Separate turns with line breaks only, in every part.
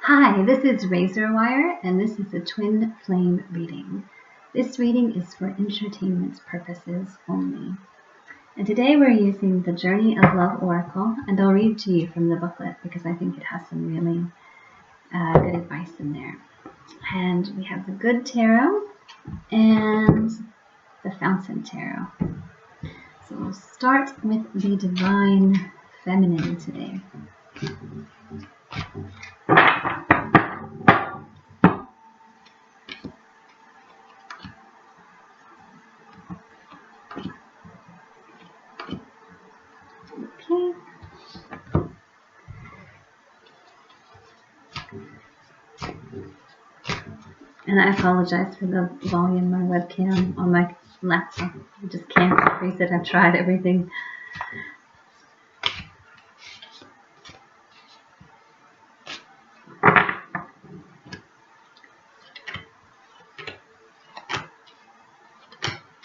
Hi, this is Razor Wire, and this is a twin flame reading. This reading is for entertainment purposes only. And today we're using the Journey of Love Oracle, and I'll read to you from the booklet because I think it has some really good advice in there. And we have the Good Tarot and the Fountain Tarot. So we'll start with the Divine Feminine today. Okay. And I apologize for the volume on my webcam on my laptop. I just can't increase it. I've tried everything.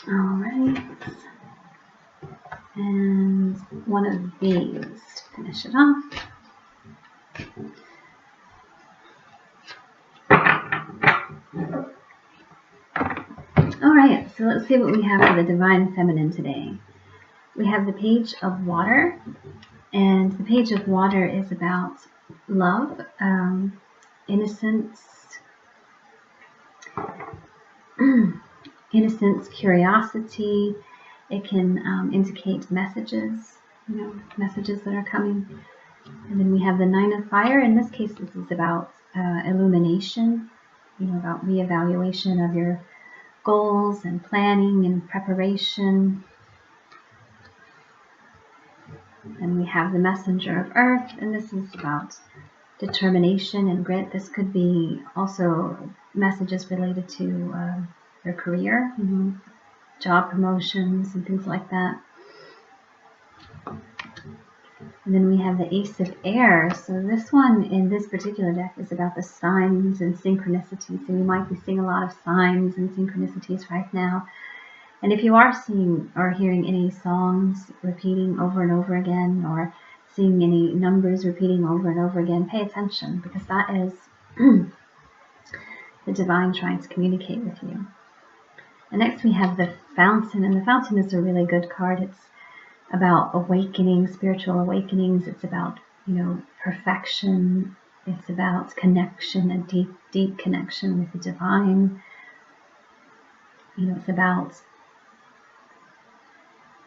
Alright. And one of these to finish it off. Alright, so let's see what we have for the Divine Feminine today. We have the Page of Water, and the Page of Water is about love, innocence, curiosity. It can indicate messages, messages that are coming. And then we have the Nine of Fire. In this case, this is about illumination, about reevaluation of your goals and planning and preparation. And we have the Messenger of Earth, and this is about determination and grit. This could be also messages related to your career, job promotions and things like that. And then we have the Ace of Air. So this one in this particular deck is about the signs and synchronicities. So you might be seeing a lot of signs and synchronicities right now. And if you are seeing or hearing any songs repeating over and over again, or seeing any numbers repeating over and over again, pay attention, because that is the divine trying to communicate with you. And next we have the Fountain, and the Fountain is a really good card. It's about awakening, spiritual awakenings. It's about, perfection. It's about connection, a deep, deep connection with the divine. It's about,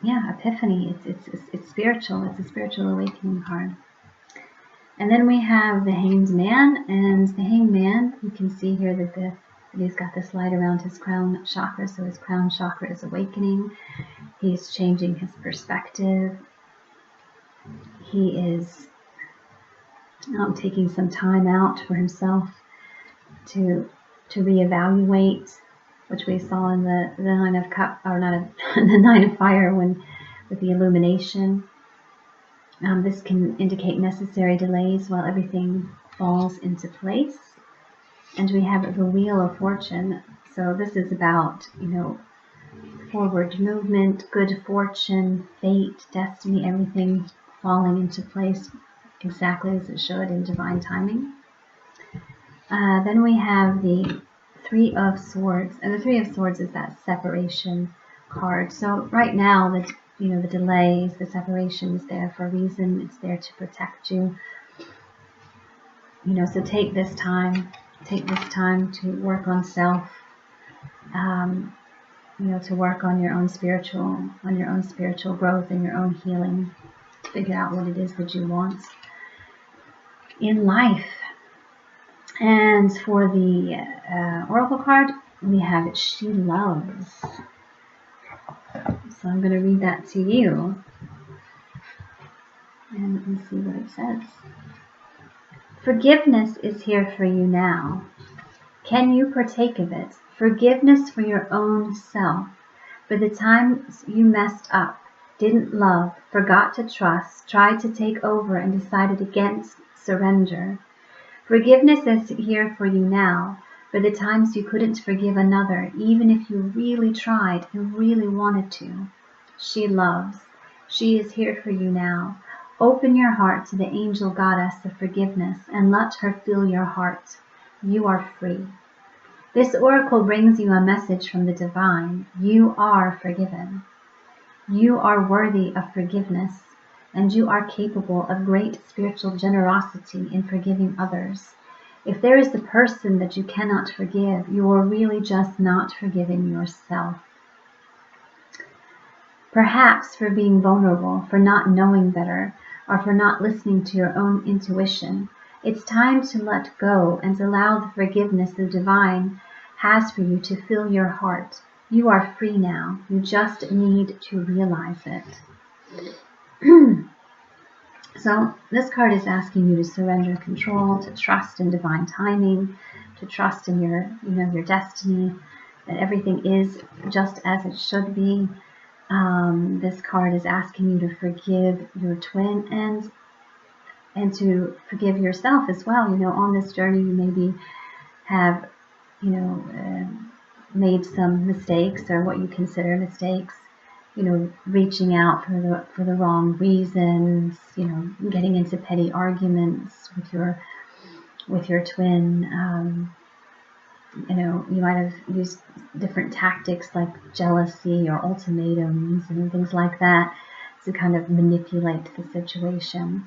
epiphany. It's spiritual. It's a spiritual awakening card. And then we have the Hanged Man, and the Hanged Man, you can see here that he's got this light around his crown chakra, so his crown chakra is awakening. He's changing his perspective. He is taking some time out for himself to reevaluate, which we saw in the Nine of Cups, or not the Nine of Fire, with the illumination. This can indicate necessary delays while everything falls into place. And we have the Wheel of Fortune. So this is about, forward movement, good fortune, fate, destiny, everything falling into place exactly as it should in divine timing. Then we have the Three of Swords, and the Three of Swords is that separation card. So right now, the delays, the separation is there for a reason. It's there to protect you. So take this time to work on self. To work on your own spiritual growth and your own healing. Figure out what it is that you want in life. And for the Oracle card, we have She Loves. So I'm going to read that to you. And let me see what it says. Forgiveness is here for you now. Can you partake of it? Forgiveness for your own self, for the times you messed up, didn't love, forgot to trust, tried to take over, and decided against surrender. Forgiveness is here for you now, for the times you couldn't forgive another, even if you really tried and really wanted to. She loves. She is here for you now. Open your heart to the angel goddess of forgiveness and let her fill your heart. You are free. This oracle brings you a message from the divine. You are forgiven. You are worthy of forgiveness, and you are capable of great spiritual generosity in forgiving others. If there is the person that you cannot forgive, you are really just not forgiving yourself. Perhaps for being vulnerable, for not knowing better, or for not listening to your own intuition. It's time to let go and allow the forgiveness the divine has for you to fill your heart. You are free now. You just need to realize it. So this card is asking you to surrender control, to trust in divine timing, to trust in your destiny, that everything is just as it should be. This card is asking you to forgive your twin and to forgive yourself as well. On this journey, you maybe have, made some mistakes, or what you consider mistakes. Reaching out for the wrong reasons. Getting into petty arguments with your twin. You might have used different tactics like jealousy or ultimatums and things like that to kind of manipulate the situation.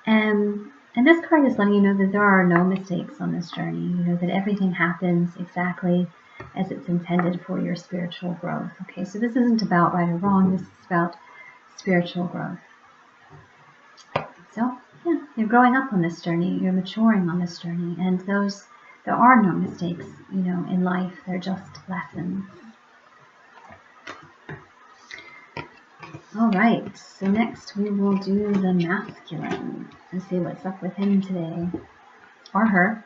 And this card is letting you know that there are no mistakes on this journey. That everything happens exactly as it's intended for your spiritual growth. Okay, so this isn't about right or wrong. This is about spiritual growth. So, yeah, you're growing up on this journey. You're maturing on this journey. And there are no mistakes, in life. They're just lessons. All right, so next we will do the masculine and see what's up with him today, or her.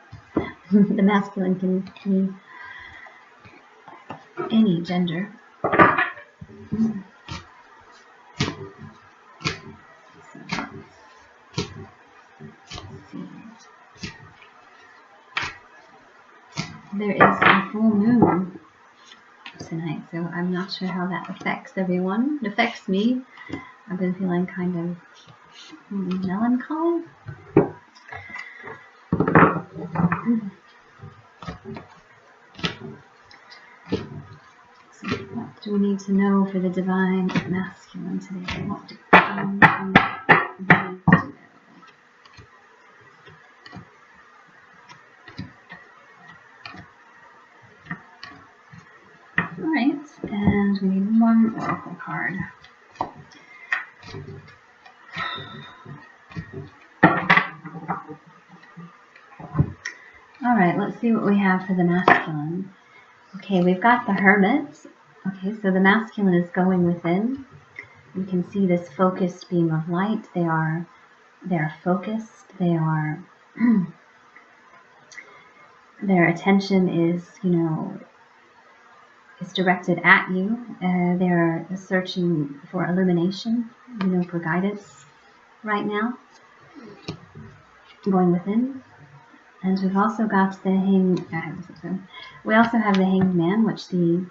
The masculine can be any gender. There is a full moon tonight, so I'm not sure how that affects everyone. It affects me. I've been feeling kind of melancholy. So what do we need to know for the divine masculine today? What do we need to know? Alright, and we need one oracle card. Alright, let's see what we have for the masculine. Okay, we've got the Hermit. Okay, so the masculine is going within. You can see this focused beam of light. They are focused. They are their attention is, is directed at you. They're searching for illumination, for guidance right now. Going within. And we've also got the we also have the Hanged Man, which the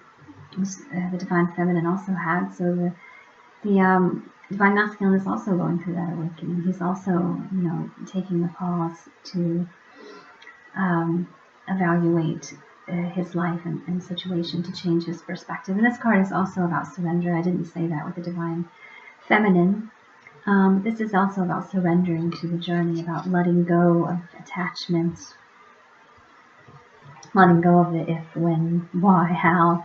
Divine Feminine also had. So the Divine Masculine is also going through that awakening. He's also, taking the pause to evaluate his life and situation, to change his perspective. And this card is also about surrender. I didn't say that with the Divine Feminine. This is also about surrendering to the journey, about letting go of attachments, letting go of the if, when, why, how.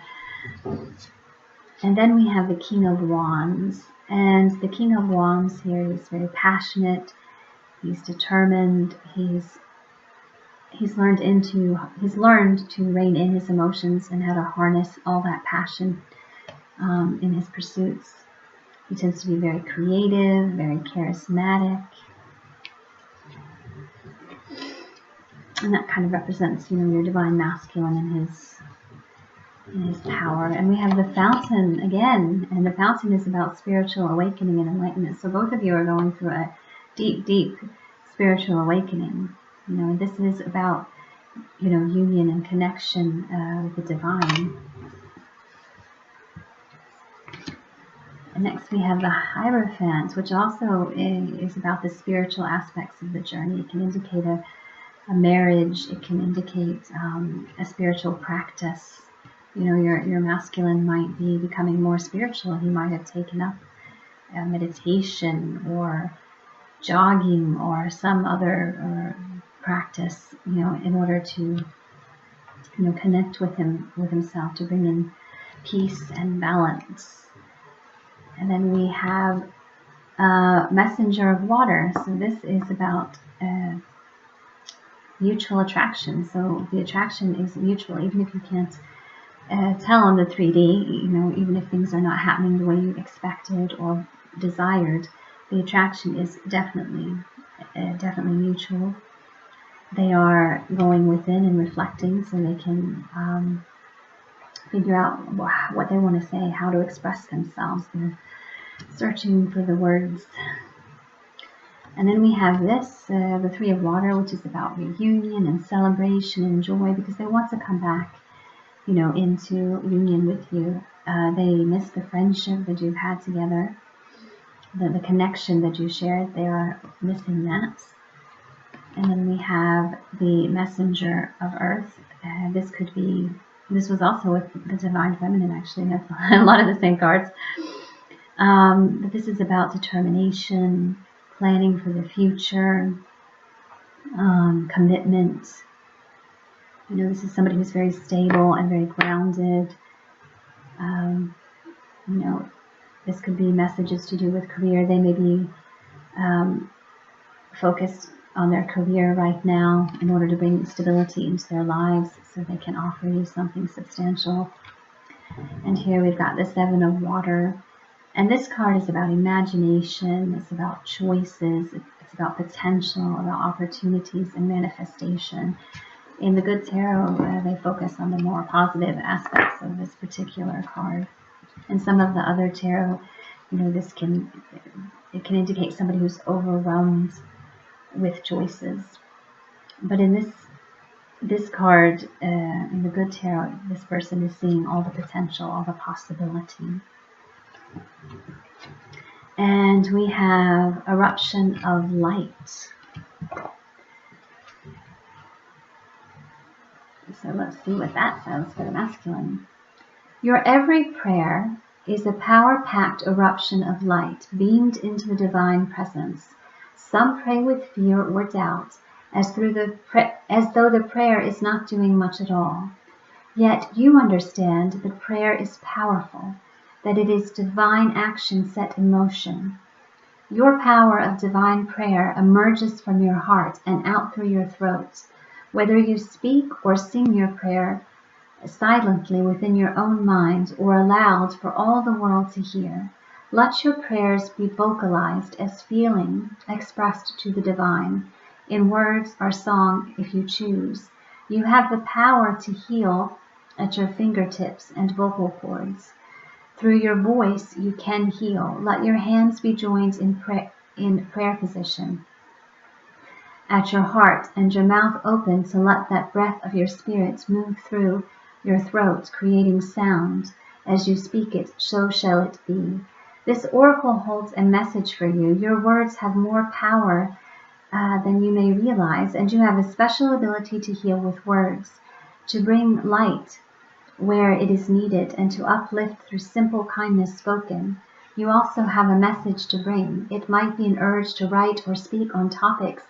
And then we have the King of Wands. And the King of Wands here is very passionate. He's determined. He's learned to rein in his emotions and how to harness all that passion in his pursuits. He tends to be very creative, very charismatic. And that kind of represents, your divine masculine and his power. And we have the Fountain again. And the Fountain is about spiritual awakening and enlightenment. So both of you are going through a deep, deep spiritual awakening. And this is about, union and connection with the divine. And next we have the Hierophant, which also is about the spiritual aspects of the journey. It can indicate a marriage. It can indicate a spiritual practice. Your masculine might be becoming more spiritual. He might have taken up meditation or jogging or some other practice, in order to, connect with himself, to bring in peace and balance. And then we have Messenger of Water. So this is about mutual attraction. So the attraction is mutual, even if you can't tell on the 3D, even if things are not happening the way you expected or desired, the attraction is definitely mutual. They are going within and reflecting so they can figure out what they want to say, how to express themselves. They're searching for the words. And then we have this, the Three of Water, which is about reunion and celebration and joy, because they want to come back, into union with you. They miss the friendship that you've had together, the connection that you shared. They are missing that. And then we have the Messenger of Earth. This was also with the Divine Feminine, actually. That's a lot of the same cards. But this is about determination, planning for the future, commitment. This is somebody who's very stable and very grounded. This could be messages to do with career. They may be focused on their career right now in order to bring stability into their lives so they can offer you something substantial. And here we've got the Seven of Water. And this card is about imagination, it's about choices, it's about potential, about opportunities and manifestation. In the Good Tarot, they focus on the more positive aspects of this particular card. In some of the other tarot, it can indicate somebody who's overwhelmed with choices. But in this card, in the Good Tarot, this person is seeing all the potential, all the possibility. And we have Eruption of Light. So let's see what that says for the masculine. Your every prayer is a power-packed eruption of light beamed into the divine presence. Some pray with fear or doubt, as though the prayer is not doing much at all. Yet you understand that prayer is powerful, that it is divine action set in motion. Your power of divine prayer emerges from your heart and out through your throat. Whether you speak or sing your prayer silently within your own mind or aloud for all the world to hear, let your prayers be vocalized as feeling expressed to the divine, in words or song if you choose. You have the power to heal at your fingertips and vocal cords. Through your voice you can heal. Let your hands be joined in prayer position at your heart and your mouth open to let that breath of your spirit move through your throat, creating sound. As you speak it, so shall it be. This oracle holds a message for you. Your words have more power than you may realize, and you have a special ability to heal with words, to bring light where it is needed, and to uplift through simple kindness spoken. You also have a message to bring. It might be an urge to write or speak on topics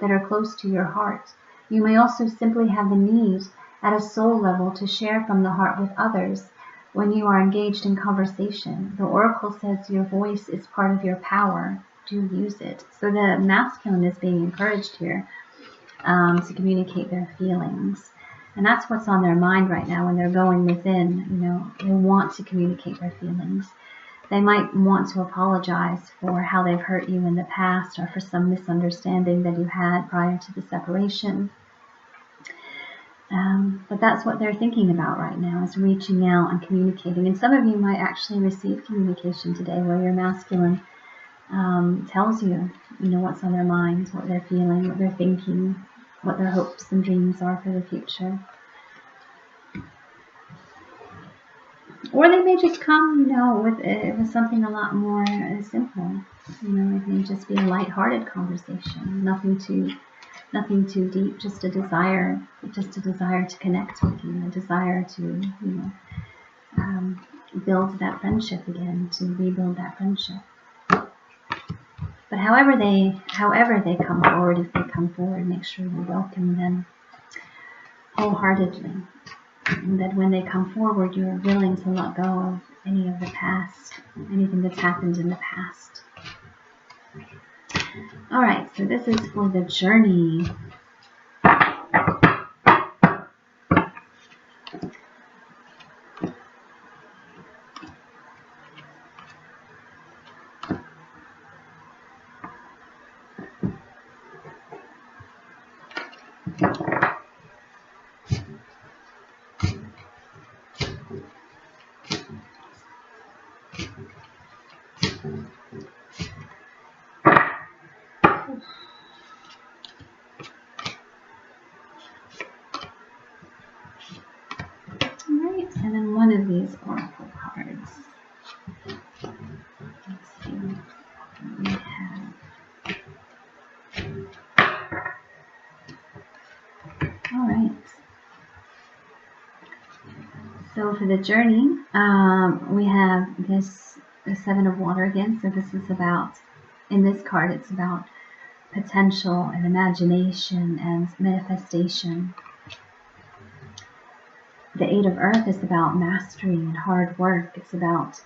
that are close to your heart. You may also simply have the need at a soul level to share from the heart with others when you are engaged in conversation. The oracle says your voice is part of your power. Do use it. So the masculine is being encouraged here to communicate their feelings. And that's what's on their mind right now when they're going within. They want to communicate their feelings. They might want to apologize for how they've hurt you in the past or for some misunderstanding that you had prior to the separation. But that's what they're thinking about right now, is reaching out and communicating. And some of you might actually receive communication today where your masculine tells you, what's on their mind, what they're feeling, what they're thinking, what their hopes and dreams are for the future. Or they may just come, with something a lot more simple. It may just be a lighthearted conversation, nothing too deep, just a desire to connect with you, a desire to, build that friendship again, to rebuild that friendship. But however they come forward, if they come forward, make sure you welcome them wholeheartedly. And that when they come forward, you're willing to let go of any of the past, anything that's happened in the past. All right, so this is for the journey. And then one of these oracle cards. Let's see what we have. All right. So for the journey, we have the Seven of Water again. So this is about, in this card, it's about potential and imagination and manifestation. The Eight of Earth is about mastery and hard work. It's about,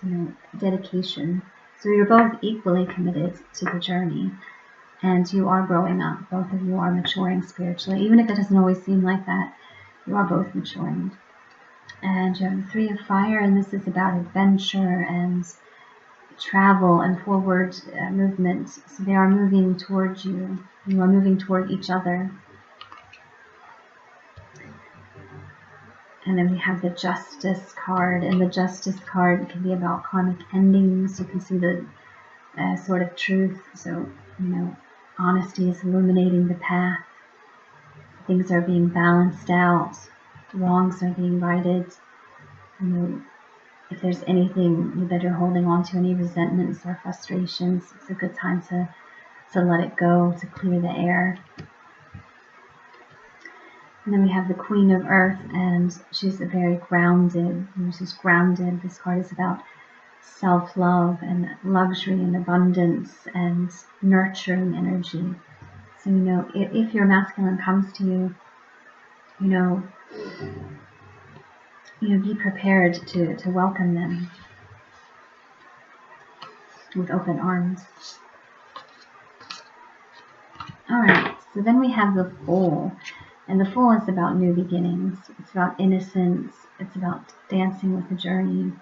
dedication. So you're both equally committed to the journey, and you are growing up. Both of you are maturing spiritually. Even if it doesn't always seem like that, you are both maturing. And you have the Three of Fire, and this is about adventure and travel and forward movement. So they are moving towards you. You are moving toward each other. And then we have the Justice card, and the Justice card can be about karmic endings. You can see the sort of truth. So, honesty is illuminating the path. Things are being balanced out. Wrongs are being righted. If there's anything that you're holding on to, any resentments or frustrations, it's a good time to let it go, to clear the air. And then we have the Queen of Earth, and she's very grounded. She's grounded. This card is about self-love and luxury and abundance and nurturing energy. So, if your masculine comes to you, be prepared to welcome them with open arms. All right, so then we have the Fool. And the Fool is about new beginnings. It's about innocence. It's about dancing with the journey.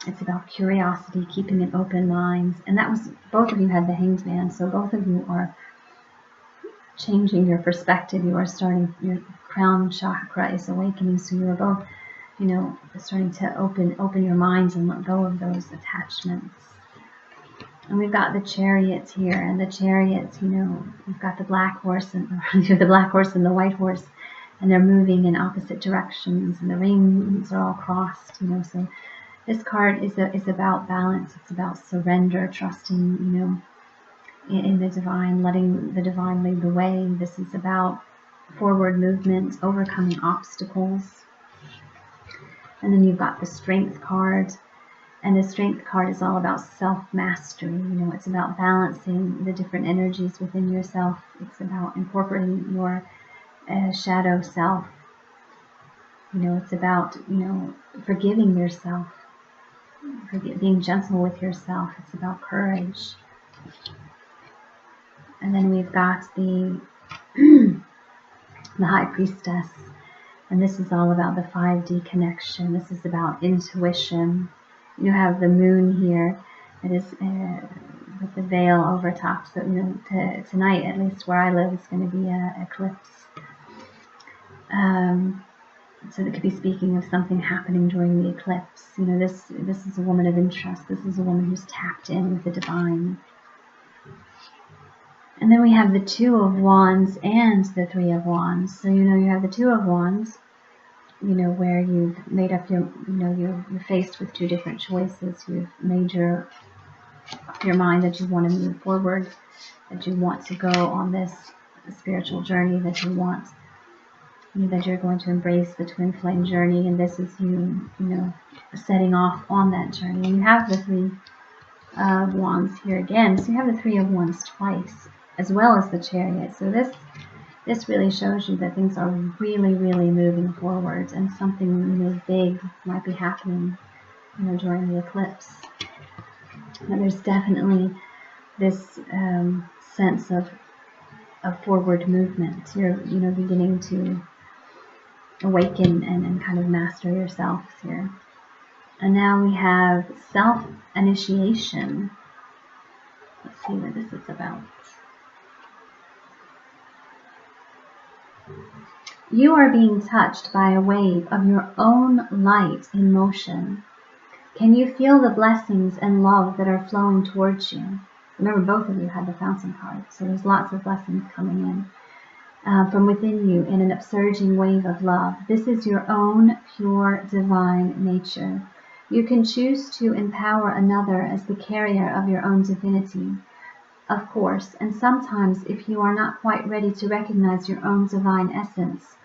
It's about curiosity, keeping an open mind. And that was, both of you had the Hanged Man, so both of you are changing your perspective. You are starting, your crown chakra is awakening, so you are both, starting to open your minds and let go of those attachments. And we've got the Chariot here, and the Chariot, we've got the black horse and the black horse and the white horse, and they're moving in opposite directions, and the rings are all crossed, So this card is about balance. It's about surrender, trusting, in the divine, letting the divine lead the way. This is about forward movement, overcoming obstacles. And then you've got the Strength card. And the Strength card is all about self-mastery. It's about balancing the different energies within yourself. It's about incorporating your shadow self. It's about, forgiving yourself, being gentle with yourself. It's about courage. And then we've got the High Priestess. And this is all about the 5D connection. This is about intuition. You have the Moon here. It is with the veil over top. So, tonight, at least where I live, it's going to be an eclipse. So that could be speaking of something happening during the eclipse. This is a woman of interest. This is a woman who's tapped in with the divine. And then we have the Two of Wands and the Three of Wands. So, you have the Two of Wands. where you've made up your, you're faced with two different choices. You've made your mind that you want to move forward, that you want to go on this spiritual journey, that you want, that you're going to embrace the twin flame journey, and this is you, setting off on that journey. And you have the Three of Wands here again, so you have the Three of Wands twice, as well as the Chariot. So this really shows you that things are really, really moving forward, and something big might be happening, during the eclipse. And there's definitely this sense of forward movement. You're beginning to awaken and kind of master yourselves here. And now we have self-initiation. Let's see what this is about. You are being touched by a wave of your own light in motion. Can you feel the blessings and love that are flowing towards you? Remember, both of you had the Fountain card, so there's lots of blessings coming in from within you in an upsurging wave of love. This is your own pure divine nature. You can choose to empower another as the carrier of your own divinity, of course, and sometimes if you are not quite ready to recognize your own divine essence,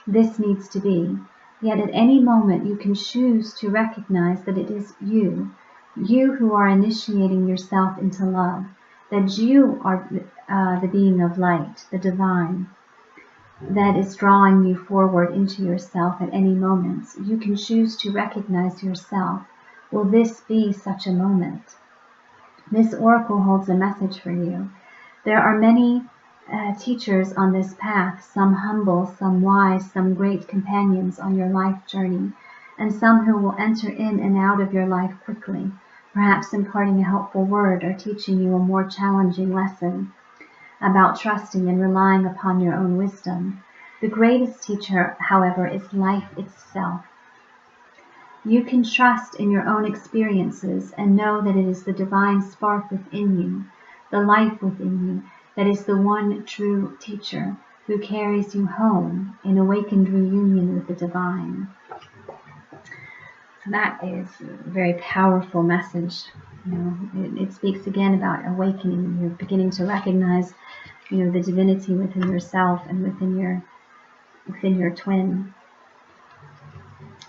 this needs to be. Yet at any moment you can choose to recognize that it is you who are initiating yourself into love, that you are the being of light, the divine, that is drawing you forward into yourself at any moment. You can choose to recognize yourself. Will this be such a moment? This oracle holds a message for you. There are many teachers on this path, some humble, some wise, some great companions on your life journey, and some who will enter in and out of your life quickly, perhaps imparting a helpful word or teaching you a more challenging lesson about trusting and relying upon your own wisdom. The greatest teacher, however, is life itself. You can trust in your own experiences and know that it is the divine spark within you, the life within you, that is the one true teacher who carries you home in awakened reunion with the divine. So that is a very powerful message. It speaks again about awakening. You're beginning to recognize, the divinity within yourself and within your twin.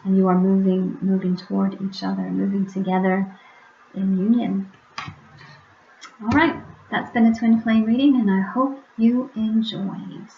And you are moving toward each other, moving together in union. All right, that's been a twin flame reading, and I hope you enjoyed.